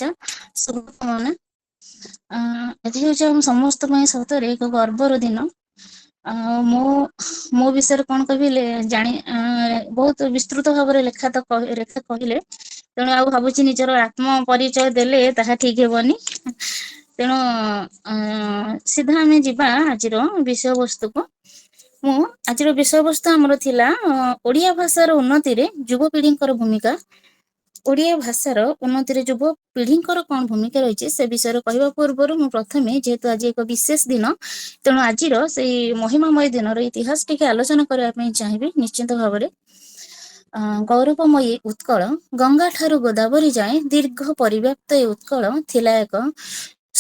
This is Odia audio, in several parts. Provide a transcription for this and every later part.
ଶୁଭେଚ୍ଛା ଶୁଭକାମନା। ଆଜି ହେଉଛି ଆମ ସମସ୍ତ ପାଇଁ ସତରେ ଏକ ଗର୍ବର ଦିନ। ମୁଁ ମୋ ବିଷୟରେ କଣ କହିଲେ ବହୁତ ବିସ୍ତୃତ ଭାବରେ ରେଖା କହିଲେ, ତେଣୁ ଆଉ ଭାବୁଛି ନିଜର ଆତ୍ମ ପରିଚୟ ଦେଲେ ତାହା ଠିକ ହେବନି। ତେଣୁ ସିଧା ଆମେ ଯିବା ଆଜିର ବିଷୟବସ୍ତୁକୁ। ଆଜିର ବିଷୟବସ୍ତୁ ଆମର ଥିଲା ଓଡିଆ ଭାଷାର ଉନ୍ନତିରେ ଯୁବପିଢିଙ୍କର ଭୂମିକା। ଓଡିଆ ଭାଷାର ଉନ୍ନତିରେ ଯୁବପିଢିଙ୍କର କଣ ଭୂମିକା ରହିଛି ସେ ବିଷୟରେ କହିବା ପୂର୍ବରୁ ମୁଁ ପ୍ରଥମେ, ଯେହେତୁ ଆଜି ଏକ ବିଶେଷ ଦିନ, ତେଣୁ ଆଜିର ସେଇ ମହିମାମୟ ଦିନର ଇତିହାସ ଟିକେ ଆଲୋଚନା କରିବା ପାଇଁ ଚାହିଁବି ନିଶ୍ଚିନ୍ତ ଭାବରେ। ଗୌରବମୟୀ ଉତ୍କଳ, ଗଙ୍ଗା ଠାରୁ ଗୋଦାବରୀ ଯାଏଁ ଦୀର୍ଘ ପରିବ୍ୟାପ୍ତ ଏ ଉତ୍କଳ ଥିଲା ଏକ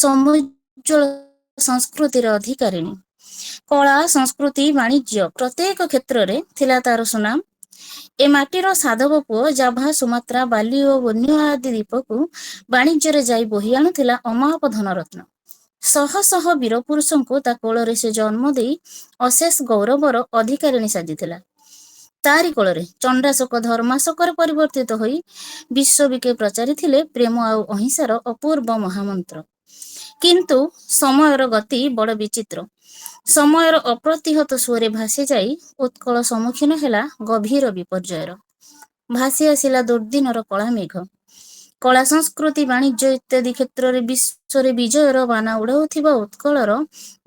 ସମୁଜ୍ଜ୍ୱଳ ସଂସ୍କୃତିର ଅଧିକାରିଣୀ। କଳା, ସଂସ୍କୃତି, ବାଣିଜ୍ୟ ପ୍ରତ୍ୟେକ କ୍ଷେତ୍ରରେ ଥିଲା ତାର ସୁନାମ। ଏ ମାଟିର ସାଧବ ପୁଅ ଜାଭା, ସୁମାତ୍ରା, ବାଲି ଓ ବୋର୍ନିଓ ଆଦି ଦ୍ୱୀପକୁ ବାଣିଜ୍ୟରେ ଯାଇ ବୋହି ଆଣୁଥିଲା ଅମାପ ଧନରତ୍ନ। ଶହ ଶହ ବୀର ପୁରୁଷଙ୍କୁ ତା କୋଳରେ ସେ ଜନ୍ମ ଦେଇ ଅଶେଷ ଗୌରବର ଅଧିକାରିଣୀ ସାଜିଥିଲା। ତାରି କୋଳରେ ଚଣ୍ଡାଶୋକ ଧର୍ମାଶୋକରେ ପରିବର୍ତ୍ତିତ ହୋଇ ବିଶ୍ୱବିକେ ପ୍ରଚାରିଥିଲେ ପ୍ରେମ ଆଉ ଅହିଂସାର ଅପୂର୍ବ ମହାମନ୍ତ୍ର। କିନ୍ତୁ ସମୟର ଗତି ବଡ଼ ବିଚିତ୍ର। ସମୟର ଅପ୍ରତିହତ ସୁଅରେ ଭାସି ଯାଇ ଉତ୍କଳ ସମ୍ମୁଖୀନ ହେଲା ଗଭୀର ବିପର୍ଯ୍ୟୟର। ଭାସି ଆସିଲା ଦୁର୍ଦ୍ଦିନର କଳା ମେଘ। କଳା, ସଂସ୍କୃତି, ବାଣିଜ୍ୟ ଇତ୍ୟାଦି କ୍ଷେତ୍ରରେ ବିଶ୍ୱରେ ବିଜୟର ବାନା ଉଡ଼ାଉଥିବା ଉତ୍କଳର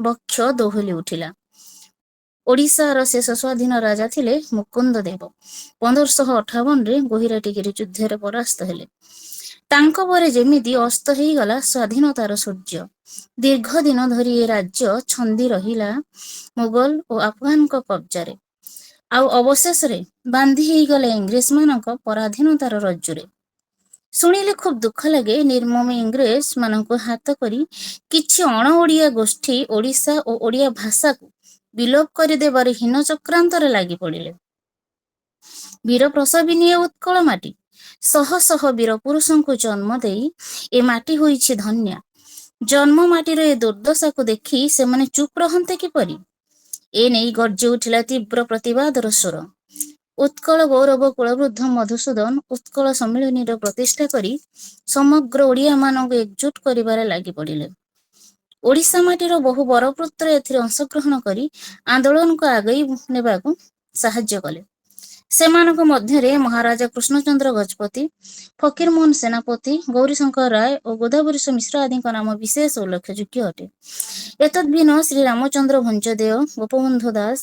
ବକ୍ଷ ଦୋହଲି ଉଠିଲା। ଓଡ଼ିଶାର ଶେଷ ସ୍ୱାଧୀନ ରାଜା ଥିଲେ ମୁକୁନ୍ଦ ଦେବ। 1558ରେ ଗହିରାଟିଗିରି ଯୁଦ୍ଧରେ ପରାସ୍ତ ହେଲେ। ତାଙ୍କ ପରେ ଯେମିତି ଅସ୍ତ ହେଇଗଲା ସ୍ୱାଧୀନତାର ସୂର୍ଯ୍ୟ। ଦୀର୍ଘ ଦିନ ଧରି ଏ ରାଜ୍ୟ ଛନ୍ଦି ରହିଲା ମୁଗଲ ଓ ଆଫଗାନଙ୍କ କବ୍ଜାରେ। ଆଉ ଅବଶେଷରେ ବାନ୍ଧି ହେଇଗଲେ ଇଂରେଜମାନଙ୍କ ପରାଧୀନତାର ରଜ୍ଜୁରେ। ଶୁଣିଲେ ଖୁବ୍ ଦୁଃଖ ଲାଗେ, ନିର୍ମମ ଇଂରେଜ ମାନଙ୍କୁ ହାତ କରି କିଛି ଅଣ ଓଡ଼ିଆ ଗୋଷ୍ଠୀ ଓଡ଼ିଶା ଓ ଓଡ଼ିଆ ଭାଷାକୁ ବିଲୋପ କରିଦେବାର ହୀନ ଚକ୍ରାନ୍ତରେ ଲାଗି ପଡ଼ିଲେ। ବୀର ପ୍ରସବିନୀ ଏ ଉତ୍କଳ ମାଟି, ଶହ ଶହ ବୀର ପୁରୁଷଙ୍କୁ ଜନ୍ମ ଦେଇ ଏ ମାଟି ହୋଇଛି ଧନ୍ୟା। ଜନ୍ମ ମାଟିର ଏ ଦୁର୍ଦ୍ଦଶାକୁ ଦେଖି ସେମାନେ ଚୁପ୍ ରହନ୍ତେ କିପରି? ଏ ନେଇ ଗର୍ଜି ଉଠିଲା ତୀବ୍ର ପ୍ରତିବାଦର ସ୍ୱର। ଉତ୍କଳ ଗୌରବ କୁଳବୃଦ୍ଧ ମଧୁସୂଦନ ଉତ୍କଳ ସମ୍ମିଳନୀର ପ୍ରତିଷ୍ଠା କରି ସମଗ୍ର ଓଡ଼ିଆମାନଙ୍କୁ ଏକଜୁଟ କରିବାରେ ଲାଗି ପଡ଼ିଲେ। ଓଡ଼ିଶା ମାଟିର ବହୁ ବରପୁତ୍ର ଏଥିରେ ଅଂଶଗ୍ରହଣ କରି ଆନ୍ଦୋଳନକୁ ଆଗେଇ ନେବାକୁ ସାହାଯ୍ୟ କଲେ। ସେମାନଙ୍କ ମଧ୍ୟରେ ମହାରାଜା କୃଷ୍ଣଚନ୍ଦ୍ର ଗଜପତି, ଫକୀରମୋହନ ସେନାପତି, ଗୌରୀଶଙ୍କର ରାୟ ଓ ଗୋଦାବରୀଶ ମିଶ୍ର ଆଦିଙ୍କ ନାମ ବିଶେଷ ଉଲ୍ଲେଖଯୋଗ୍ୟ ଅଟେ। ଏତଦ୍ଭିନ୍ନ ଶ୍ରୀ ରାମଚନ୍ଦ୍ର ଭଞ୍ଜଦେଓ, ଗୋପବନ୍ଧୁ ଦାସ,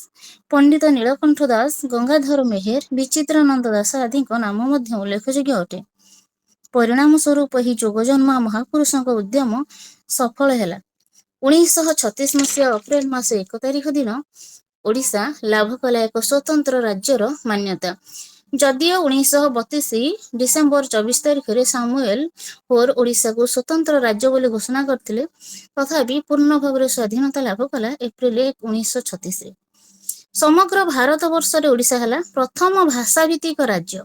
ପଣ୍ଡିତ ନୀଳକଣ୍ଠ ଦାସ, ଗଙ୍ଗାଧର ମେହେର, ବିଚିତ୍ରାନନ୍ଦ ଦାସ ଆଦିଙ୍କ ନାମ ମଧ୍ୟ ଉଲ୍ଲେଖଯୋଗ୍ୟ ଅଟେ। ପରିଣାମ ସ୍ୱରୂପ ଏହି ଯୋଗଜନ୍ମା ମହାପୁରୁଷଙ୍କ ଉଦ୍ୟମ ସଫଳ ହେଲା। 1936 ମସିହା ଅପ୍ରେଲ ମାସ 1 ତାରିଖ ଦିନ ଓଡ଼ିଶା ଲାଭ କଲା ଏକ ସ୍ୱତନ୍ତ୍ର ରାଜ୍ୟର ମାନ୍ୟତା। ଯଦିଓ 1932 ଡିସେମ୍ବର 24 ତାରିଖରେ ସାମୁଏଲ ହୋର ଓଡ଼ିଶାକୁ ସ୍ୱତନ୍ତ୍ର ରାଜ୍ୟ ବୋଲି ଘୋଷଣା କରିଥିଲେ, ତଥାପି ପୂର୍ଣ୍ଣ ଭାବରେ ସ୍ୱାଧୀନତା ଲାଭ କଲା ଏପ୍ରିଲ 1936ରେ। ସମଗ୍ର ଭାରତ ବର୍ଷରେ ଓଡ଼ିଶା ହେଲା ପ୍ରଥମ ଭାଷାଭିତ୍ତିକ ରାଜ୍ୟ।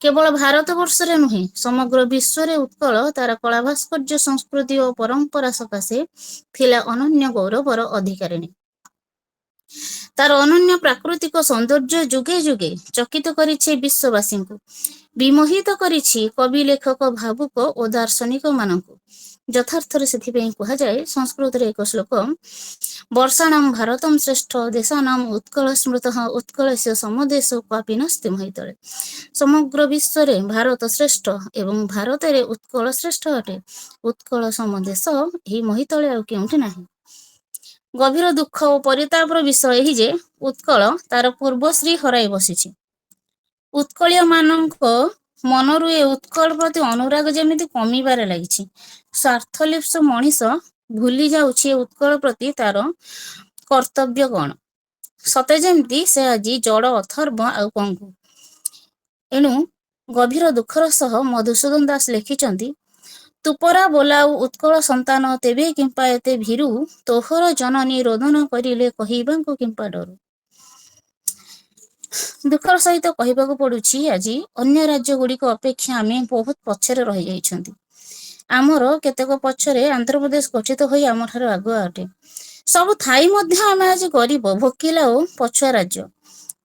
କେବଳ ଭାରତ ବର୍ଷରେ ନୁହେଁ, ସମଗ୍ର ବିଶ୍ୱରେ ଉତ୍କଳ ତାର କଳା, ଭାସ୍କର୍ଯ୍ୟ, ସଂସ୍କୃତି ଓ ପରମ୍ପରା ସକାଶେ ଥିଲା ଅନନ୍ୟ ଗୌରବର ଅଧିକାରିଣୀ। ତାର ଅନନ୍ୟ ପ୍ରାକୃତିକ ସୌନ୍ଦର୍ଯ୍ୟ ଯୁଗେ ଯୁଗେ ଚକିତ କରିଛି ବିଶ୍ୱବାସୀଙ୍କୁ, ବିମୋହିତ କରିଛି କବି, ଲେଖକ, ଭାବୁକ ଓ ଦାର୍ଶନିକ ମାନଙ୍କୁ। ଯଥାର୍ଥରେ ସେଥିପାଇଁ କୁହାଯାଏ ସଂସ୍କୃତରେ ଏକ ଶ୍ଲୋକ, ବର୍ଷାଣାଂ ଭାରତଂ ଶ୍ରେଷ୍ଠ ଦେଶାନାଂ ଉତ୍କଳ ସ୍ମୃତଃ ଉତ୍କଳସ୍ୟ ସମଦେଶ କ୍ୱାପି ନାସ୍ତି ମହୀତଳେ। ସମଗ୍ର ବିଶ୍ୱରେ ଭାରତ ଶ୍ରେଷ୍ଠ ଏବଂ ଭାରତରେ ଉତ୍କଳ ଶ୍ରେଷ୍ଠ ଅଟେ। ଉତ୍କଳ ସମଦେଶ ଏହି ମହୀତଳେ ଆଉ କେଉଁଠି ନାହିଁ। ଗଭୀର ଦୁଃଖ ଓ ପରିତାପର ବିଷୟ ଏହି ଯେ ଉତ୍କଳ ତାର ପୂର୍ବଶ୍ରୀ ହରାଇ ବସିଛି। ଉତ୍କଳୀୟ ମାନଙ୍କ ମନରୁ ଏ ଉତ୍କଳ ପ୍ରତି ଅନୁରାଗ ଯେମିତି କମିବାରେ ଲାଗିଛି। ସ୍ୱାର୍ଥଲିପ୍ସ ମଣିଷ ଭୁଲି ଯାଉଛି ଏ ଉତ୍କଳ ପ୍ରତି ତାର କର୍ତ୍ତବ୍ୟ କଣ। ସତେ ଯେମିତି ସେ ଆଜି ଜଡ଼, ଅଥର୍ବ ଆଉ ପଙ୍ଗୁ। ଏଣୁ ଗଭୀର ଦୁଃଖର ସହ ମଧୁସୂଦନ ଦାସ ଲେଖିଛନ୍ତି, ତୁପରା ବୋଲାଉ ଉତ୍କଳ ସନ୍ତାନ ତେବେ କିମ୍ପା ଏତେ ଭୀରୁ, ତୋହର ଜନନୀ ରୋଦନ କରିଲେ କହିବାକୁ କିମ୍ପା ଡରୁ। ଦୁଃଖର ସହିତ କହିବାକୁ ପଡୁଛି, ଆଜି ଅନ୍ୟ ରାଜ୍ୟ ଗୁଡ଼ିକ ଅପେକ୍ଷା ଆମେ ବହୁତ ପଛରେ ରହିଯାଇଛନ୍ତି। ଆମର କେତେକ ପଛରେ ଆନ୍ଧ୍ରପ୍ରଦେଶ ଗଠିତ ହୋଇ ଆମଠାରୁ ଆଗୁଆ ଅଟେ। ସବୁ ଥାଇ ମଧ୍ୟ ଆମେ ଆଜି ଗରିବ, ଭୋକିଲା ଓ ପଛୁଆ ରାଜ୍ୟ।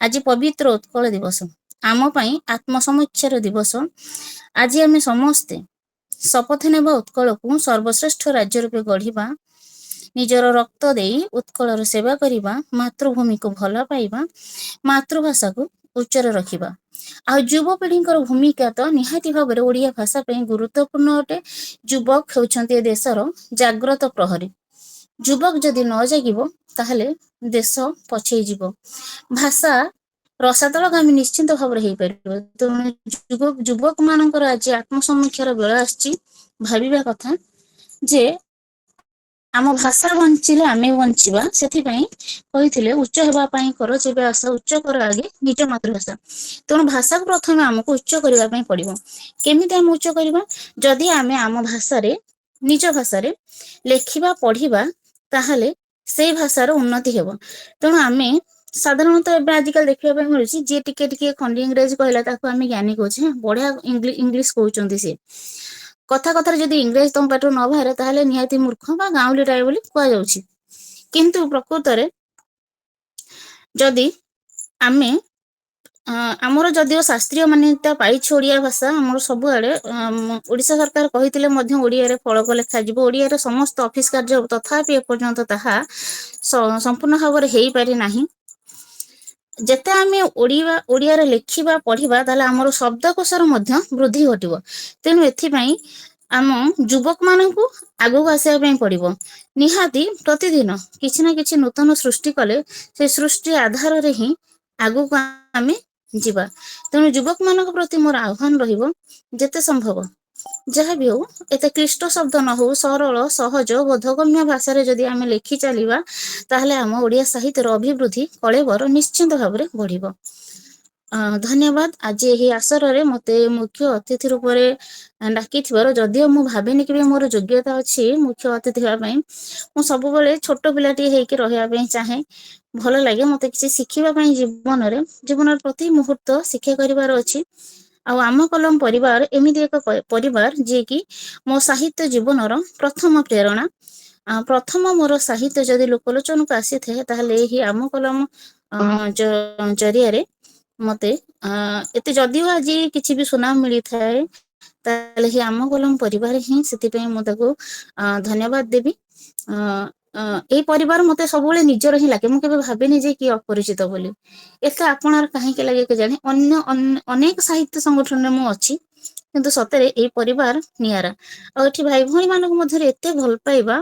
ଆଜି ପବିତ୍ର ଉତ୍କଳ ଦିବସ, ଆମ ପାଇଁ ଆତ୍ମସମୀକ୍ଷାର ଦିବସ। ଆଜି ଆମେ ସମସ୍ତେ ଶପଥ ନେବା ଉତ୍କଳକୁ ସର୍ବଶ୍ରେଷ୍ଠ ରାଜ୍ୟ ରୂପେ ଗଢ଼ିବା, ନିଜର ରକ୍ତ ଦେଇ ଉତ୍କଳର ସେବା କରିବା, ମାତୃଭୂମିକୁ ଭଲ ପାଇବା, ମାତୃଭାଷାକୁ ଉଚ୍ଚରେ ରଖିବା। ଆଉ ଯୁବପିଢ଼ିଙ୍କର ଭୂମିକା ତ ନିହାତି ଭାବରେ ଓଡ଼ିଆ ଭାଷା ପାଇଁ ଗୁରୁତ୍ୱପୂର୍ଣ୍ଣ ଅଟେ। ଯୁବକ ହେଉଛନ୍ତି ଏ ଦେଶର ଜାଗ୍ରତ ପ୍ରହରୀ। ଯୁବକ ଯଦି ନ ଜାଗିବ ତାହେଲେ ଦେଶ ପଛେଇ ଯିବ। ଭାଷା ରସାତଳଗାମୀ ନିଶ୍ଚିନ୍ତ ଭାବରେ ହେଇପାରିବ। ତେଣୁ ଯୁବକ ମାନଙ୍କର ଆଜି ଆତ୍ମସମୀକ୍ଷାର ବେଳ ଆସିଛି। ଭାବିବା କଥା ଯେ ଆମ ଭାଷା ବଞ୍ଚିଲେ ଆମେ ବଞ୍ଚିବା। ସେଥିପାଇଁ କହିଥିଲେ ଉଚ୍ଚ ହେବା ପାଇଁ କର ଯେବେ ଆଶା, ଉଚ୍ଚ କର ଆଗେ ନିଜ ମାତୃଭାଷା। ତେଣୁ ଭାଷାକୁ ପ୍ରଥମେ ଆମକୁ ଉଚ୍ଚ କରିବା ପାଇଁ ପଡିବ। କେମିତି ଆମେ ଉଚ୍ଚ କରିବା? ଯଦି ଆମେ ଆମ ଭାଷାରେ, ନିଜ ଭାଷାରେ ଲେଖିବା ପଢିବା, ତାହେଲେ ସେଇ ଭାଷାର ଉନ୍ନତି ହେବ। ତେଣୁ ଆମେ ସାଧାରଣତଃ ଏବେ ଆଜିକାଲି ଦେଖିବା ପାଇଁ ମିଳୁଛି, ଯିଏ ଟିକେ ଟିକେ ଖଣ୍ଡି ଇଂରାଜୀ କହିଲା ତାକୁ ଆମେ ଜ୍ଞାନୀ କହୁଛେ। ବଢିଆ ଇଂଲିଶ କହୁଛନ୍ତି ସିଏ। କଥା କଥାରେ ଯଦି ଇଂରାଜୀ ତମ ପାଟିରୁ ନ ବାହାରେ ତାହେଲେ ନିହାତି ମୂର୍ଖ ବା ଗାଉଁଲି ଟାଏ ବୋଲି କୁହାଯାଉଛି। କିନ୍ତୁ ପ୍ରକୃତରେ ଯଦି ଆମେ ଆମର ଯଦିଓ ଶାସ୍ତ୍ରୀୟ ମାନ୍ୟତା ପାଇଛି ଓଡ଼ିଆ ଭାଷା, ଆମର ସବୁଆଡେ ଓଡ଼ିଶା ସରକାର କହିଥିଲେ ମଧ୍ୟ ଓଡ଼ିଆରେ ଫଳକ ଲେଖାଯିବ, ଓଡ଼ିଆରେ ସମସ୍ତ ଅଫିସ କାର୍ଯ୍ୟ, ତଥାପି ଏପର୍ଯ୍ୟନ୍ତ ତାହା ସମ୍ପୂର୍ଣ୍ଣ ଭାବରେ ହେଇପାରି ନାହିଁ। ଯେତେ ଆମେ ଓଡ଼ିଆରେ ଲେଖିବା ପଢିବା, ତାହେଲେ ଆମର ଶବ୍ଦକୋଷର ମଧ୍ୟ ବୃଦ୍ଧି ଘଟିବ। ତେଣୁ ଏଥିପାଇଁ ଆମ ଯୁବକ ମାନଙ୍କୁ ଆଗକୁ ଆସିବା ପାଇଁ ପଡିବ। ନିହାତି ପ୍ରତିଦିନ କିଛି ନା କିଛି ନୂତନ ସୃଷ୍ଟି କଲେ ସେ ସୃଷ୍ଟି ଆଧାରରେ ହିଁ ଆଗକୁ ଆମେ ଯିବା। ତେଣୁ ଯୁବକ ମାନଙ୍କ ପ୍ରତି ମୋର ଆହ୍ୱାନ ରହିବ, ଯେତେ ସମ୍ଭବ ଯାହା ବି ହଉ ଏତେ କ୍ଲିଷ୍ଟ ଶବ୍ଦ ନ ହଉ, ସରଳ ସହଜ ବୋଧଗମ୍ୟ ଭାଷାରେ ଯଦି ଆମେ ଲେଖି ଚାଲିବା, ତାହେଲେ ଆମ ଓଡ଼ିଆ ସାହିତ୍ୟର ଅଭିବୃଦ୍ଧି କଳେବର ନିଶ୍ଚିନ୍ତ ଭାବରେ ବଢିବ। ଧନ୍ୟବାଦ। ଆଜି ଏହି ଆସରରେ ମତେ ମୁଖ୍ୟ ଅତିଥି ରୂପରେ ଡାକିଥିବାରୁ, ଯଦିଓ ମୁଁ ଭାବିନି କେବେ ମୋର ଯୋଗ୍ୟତା ଅଛି ମୁଖ୍ୟ ଅତିଥି ହେବା ପାଇଁ, ମୁଁ ସବୁବେଳେ ଛୋଟ ପିଲାଟିଏ ହେଇକି ରହିବା ପାଇଁ ଚାହେଁ। ଭଲ ଲାଗେ ମତେ କିଛି ଶିଖିବା ପାଇଁ। ଜୀବନର ପ୍ରତି ମୁହୂର୍ତ୍ତ ଶିକ୍ଷା କରିବାର ଅଛି। ଆଉ ଆମ କଲମ ପରିବାର ଏମିତି ଏକ ପରିବାର ଯିଏକି ମୋ ସାହିତ୍ୟ ଜୀବନର ପ୍ରଥମ ପ୍ରେରଣା। ପ୍ରଥମ ମୋର ସାହିତ୍ୟ ଯଦି ଲୋକଲୋଚନକୁ ଆସିଥାଏ, ତାହେଲେ ଏହି ଆମ କଲମ ଜରିଆରେ ମତେ ଏତେ ଯଦିଓ ଆଜି କିଛି ବି ସୁନାମ ମିଳିଥାଏ, ତାହେଲେ ହିଁ ଆମ କଲମ ପରିବାର ହିଁ। ସେଥିପାଇଁ ମୁଁ ତାକୁ ଧନ୍ୟବାଦ ଦେବି। ଏଇ ପରିବାର ମତେ ସବୁବେଳେ ନିଜର ହିଁ ଲାଗେ। ମୁଁ କେବେ ଭାବିନି ଯେ କି ଅପରିଚିତ ବୋଲି। ଏତେ ଆପଣାର କାହିଁକି ଲାଗେ କେଜାଣି। ଅନେକ ସାହିତ୍ୟ ସଂଗଠନରେ ମୁଁ ଅଛି, କିନ୍ତୁ ସତରେ ଏଇ ପରିବାର ନିଆରା। ଆଉ ଏଠି ଭାଇ ଭଉଣୀ ମାନଙ୍କ ମଧ୍ୟରେ ଏତେ ଭଲ ପାଇବା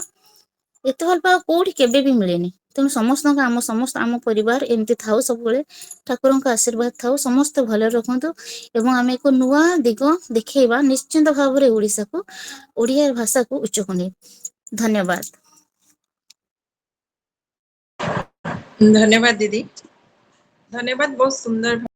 କୋଉଠି କେବେ ବି ମିଳେନି। ତେଣୁ ସମସ୍ତଙ୍କ ଆମ ପରିବାର ଏମିତି ଥାଉ ସବୁବେଳେ। ଠାକୁରଙ୍କ ଆଶୀର୍ବାଦ ଥାଉ, ସମସ୍ତେ ଭଲରେ ରଖନ୍ତୁ ଏବଂ ଆମେ ଏକ ନୂଆ ଦିଗ ଦେଖେଇବା ନିଶ୍ଚିନ୍ତ ଭାବରେ ଓଡ଼ିଶାକୁ, ଓଡ଼ିଆ ଭାଷାକୁ ଉଚ୍ଚକୁ ନେଇ। ଧନ୍ୟବାଦ। ଧନ୍ୟବାଦ ଦିଦି, ଧନ୍ୟବାଦ। ବହୁତ ସୁନ୍ଦର